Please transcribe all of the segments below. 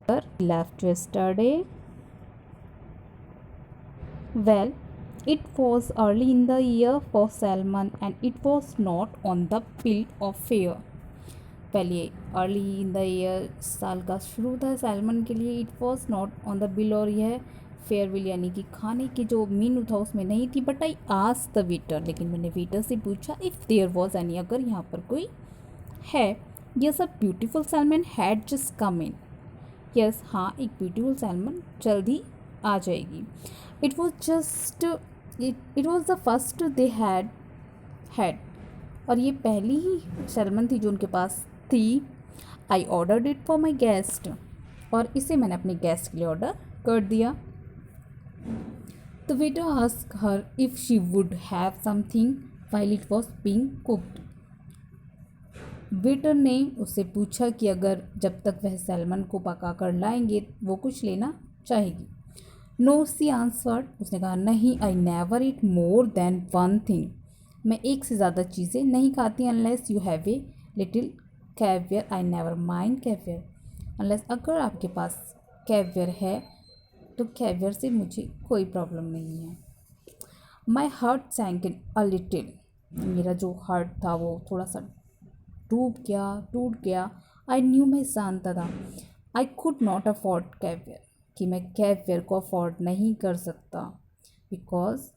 left yesterday? Well, it was early in the year for salmon and it was not on the bill of fare. पहले early in the year साल का शुरू था salmon के लिए. It was not on the bill और यह फेयरविल यानी कि खाने की जो मेनू था उसमें नहीं थी. But I asked the waiter, लेकिन मैंने वेटर से पूछा इफ़ देयर वॉज एनी, अगर यहाँ पर कोई है. Yes a beautiful salmon had just come in. Yes हाँ, एक ब्यूटीफुल सैलमन जल्दी आ जाएगी. It was just it was the first they had और ये पहली ही सैलमन थी जो उनके पास थी. I ordered it for my guest और इसे मैंने अपने गेस्ट के लिए ऑर्डर कर दिया. The waiter ask her if she would have something while it was being cooked. Waiter ने उससे पूछा कि अगर जब तक वह सैलमन को पका कर लाएंगे वो कुछ लेना चाहेगी. नो सी आंसर्ड, उसने कहा नहीं. आई नेवर ईट मोर देन वन थिंग, मैं एक से ज़्यादा चीज़ें नहीं खाती. Unless you have a little caviar I never mind caviar. Unless अगर आपके पास कैवियर है तो कैवियर से मुझे कोई प्रॉब्लम नहीं है. My heart सैंक in a little, मेरा जो हार्ट था वो थोड़ा सा टूट गया. आई न्यू, मैं जानता था. आई कुड नॉट अफोर्ड कैवियर, कि मैं कैवियर को अफोर्ड नहीं कर सकता. बिकॉज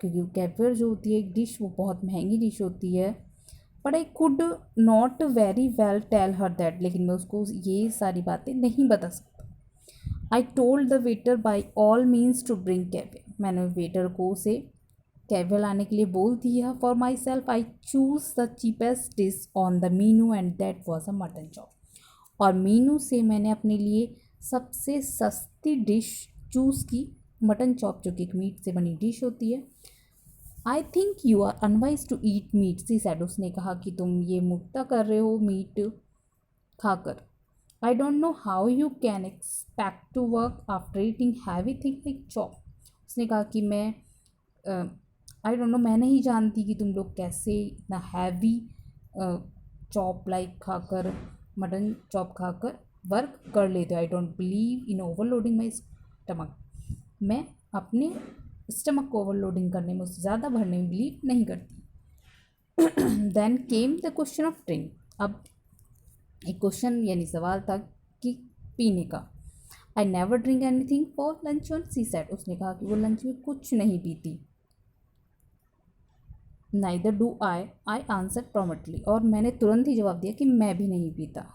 क्योंकि कैवियर जो होती है एक डिश, वो बहुत महंगी डिश होती है. But I could not very well tell her that, लेकिन मैं उसको ये सारी बातें नहीं बता सकता. I told the waiter by all means to bring caviar, मैंने वेटर को उसे कैवियर लाने के लिए बोल दिया. For myself I choose the cheapest dish on the menu and that was a mutton chop. और मीनू से मैंने अपने लिए सबसे सस्ती डिश चूज़ की, मटन चॉप, जो कि एक मीट से बनी डिश होती है. I think you are unwise to eat meat, she said, उसने कहा कि तुम ये मुक्ता कर रहे हो मीट खाकर. I don't know how you can expect to work after eating heavy thing like chop. उसने कहा कि मैं आई डोंट नो, मैं नहीं जानती कि तुम लोग कैसे इतना हैवी चॉप लाइक खाकर, मटन चॉप खाकर वर्क कर लेते हो. I don't believe in overloading my stomach, मैं अपने स्टमक को ओवरलोडिंग करने में, उससे ज़्यादा भरने में बिलीव नहीं करती. Then came the question of drink. अब एक क्वेश्चन यानी सवाल था कि पीने का. I never drink anything for lunch luncheon she, said कहा कि वो लंच में कुछ नहीं पीती. Neither do I answer promptly, और मैंने तुरंत ही जवाब दिया कि मैं भी नहीं पीता.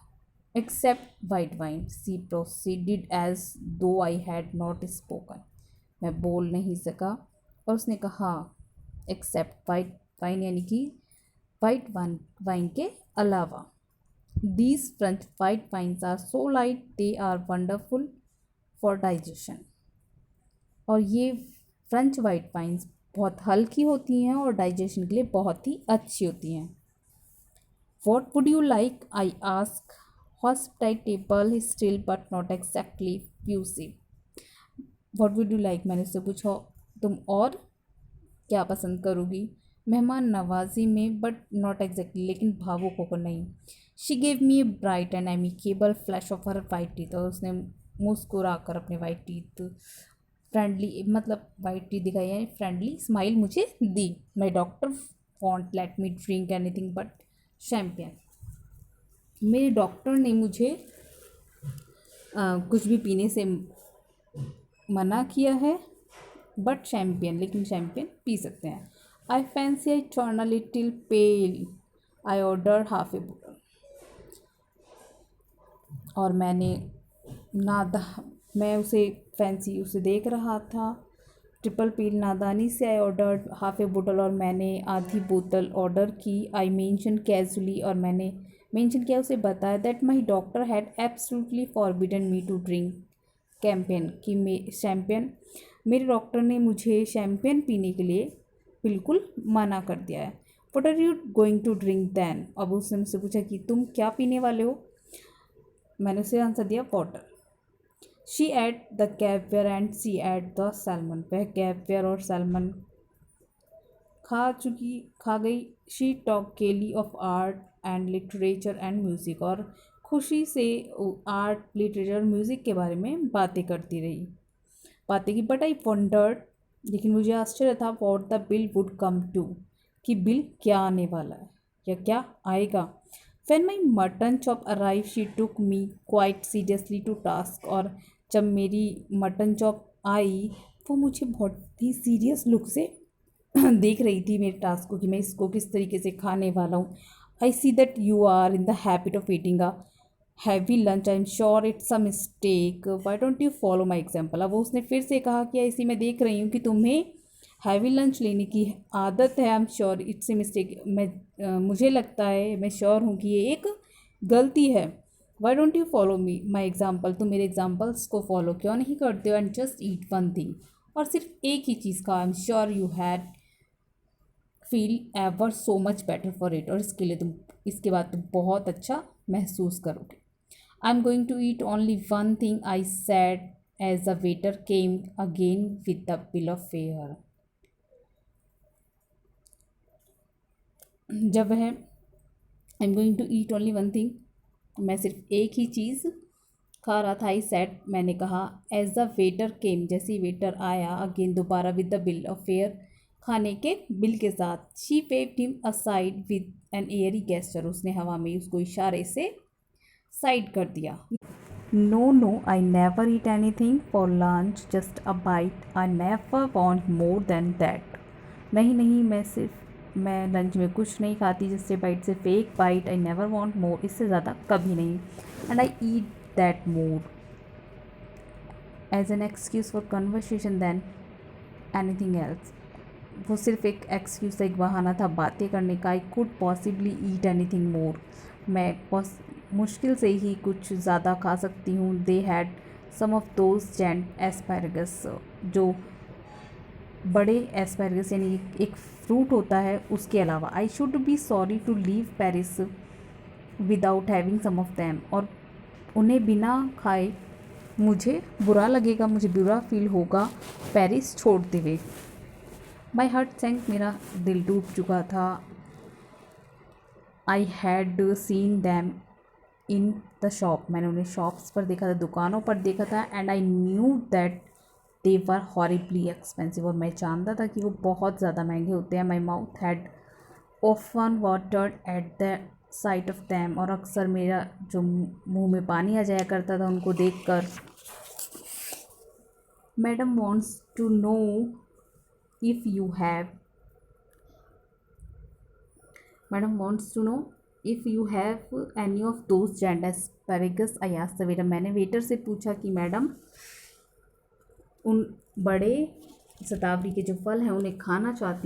एक्सेप्ट वाइट वाइन, सी प्रोसीडिड एज दो आई हैड नॉट स्पोकन, मैं बोल नहीं सका. और उसने कहा एक्सेप्ट वाइट वाइन यानी कि वाइट वाइन के अलावा. These French white wines are so light they are wonderful for digestion. और ये फ्रेंच वाइट वाइन्स बहुत हल्की होती हैं और डाइजेशन के लिए बहुत ही अच्छी होती हैं. What would you like, I ask. Hospitable still but not exactly effusive. What would you like, मैंने उससे पूछा तुम और क्या पसंद करोगी. मेहमान नवाजी में बट नॉट एग्जैक्टली, लेकिन भावुक होकर नहीं. She gave me a bright and amicable flash of her white teeth, और उसने मुस्कुरा कर अपने वाइट टीथ फ्रेंडली, मतलब वाइट टीथ दिखाई है, फ्रेंडली स्माइल मुझे दी. My doctor won't let me drink anything but champagne. मेरे डॉक्टर ने मुझे कुछ भी पीने से मना किया है, बट शैम्पियन, लेकिन शैम्पियन पी सकते हैं. I fancy I turn a little pale, I order half ए बोतल. और मैं उसे फैंसी उसे देख रहा था. ट्रिपल पील, नादानी से आई ऑर्डर हाफ ए बोतल, और मैंने आधी बोतल ऑर्डर की. आई मेंशन कैजुअली, और मैंने मेंशन किया, उसे बताया that my doctor had absolutely forbidden me to drink champagne, कि शैम्पेन, मेरे डॉक्टर ने मुझे शैम्पेन पीने के लिए बिल्कुल मना कर दिया है. What are you going to drink then. अब उसने मुझसे पूछा कि तुम क्या पीने वाले हो. मैंने उसे आंसर दिया water. She at the caviar and she at the salmon, वह कैवियर और सैलमन खा गई. शी टॉक गेली of art and literature and music, और खुशी से आर्ट, लिटरेचर, म्यूज़िक के बारे में बातें करती रही। बातें की बट आई वंडर्ड, लेकिन मुझे आश्चर्य था what the bill would come to, कि बिल क्या आने वाला है या क्या आएगा। When my mutton chop arrive she took me quite seriously to task, और जब मेरी मटन चॉप आई वो मुझे बहुत ही सीरियस लुक से देख रही थी मेरे टास्क को कि मैं इसको किस तरीके से खाने वाला हूँ। I see that you are in the habit of eating a heavy lunch, I am sure it's a mistake, why don't you follow my example. अब उसने फिर से कहा कि ऐसी मैं देख रही हूँ कि तुम्हें हैवी लंच लेने की आदत है, आई am sure it's a mistake, मुझे लगता है, मैं श्योर हूँ कि ये एक गलती है। Y don't you follow me my example, तुम मेरे एग्जाम्पल्स को फॉलो क्यों नहीं करते हो, and just eat one thing, और सिर्फ एक ही चीज़ का, आई am sure you had feel ever so much better for it, और इसके लिए तुम, इसके बाद तुम बहुत अच्छा महसूस करोगे। I am going to eat only one thing, I said as the waiter came again with the bill of fare. जब वह I am going to eat only one thing, मैं सिर्फ एक ही चीज़ खा रहा था, आई सेड मैंने कहा, एज द वेटर केम जैसे ही वेटर आया, अगेन दोबारा with the bill of fare खाने के बिल के साथ, she waved him aside with an airy gesture, उसने हवा में उसको इशारे से साइड कर दिया। No no, I never eat anything for lunch, just a bite, I never want more than that. नहीं नहीं, मैं लंच में कुछ नहीं खाती, जस्ट ए बाइट, सिर्फ एक bite, I never want more, इससे ज़्यादा कभी नहीं, and I eat that more as an excuse for conversation than anything else. वो सिर्फ एक एक्सक्यूज़ था, एक बहाना था बातें करने का। I could possibly eat anything more, मैं मुश्किल से ही कुछ ज़्यादा खा सकती हूँ। They had some of those giant asparagus, जो बड़े एस्पैरागस यानी एक फ्रूट होता है उसके अलावा। I should be sorry to leave Paris without having some of them, और उन्हें बिना खाए मुझे बुरा लगेगा, मुझे बुरा फील होगा पेरिस छोड़ते हुए। माई हार्ट सैंक, मेरा दिल टूट चुका था। I had seen them in the shop, मैंने उन्हें शॉप्स पर देखा था, दुकानों पर देखा था, and I knew that they were horribly expensive, और मैं जानता था कि वो बहुत ज़्यादा महंगे होते हैं। My mouth had often watered at the site of them, और अक्सर मेरा जो मुंह में पानी आ जाया करता था उनको देखकर। Madam wants to know if you have, madam wants to know if you have any of those giant asparagus, I asked the waiter, मैंने वेटर से पूछा कि मैडम उन बड़े शतावरी के जो फल हैं उन्हें खाना चाहती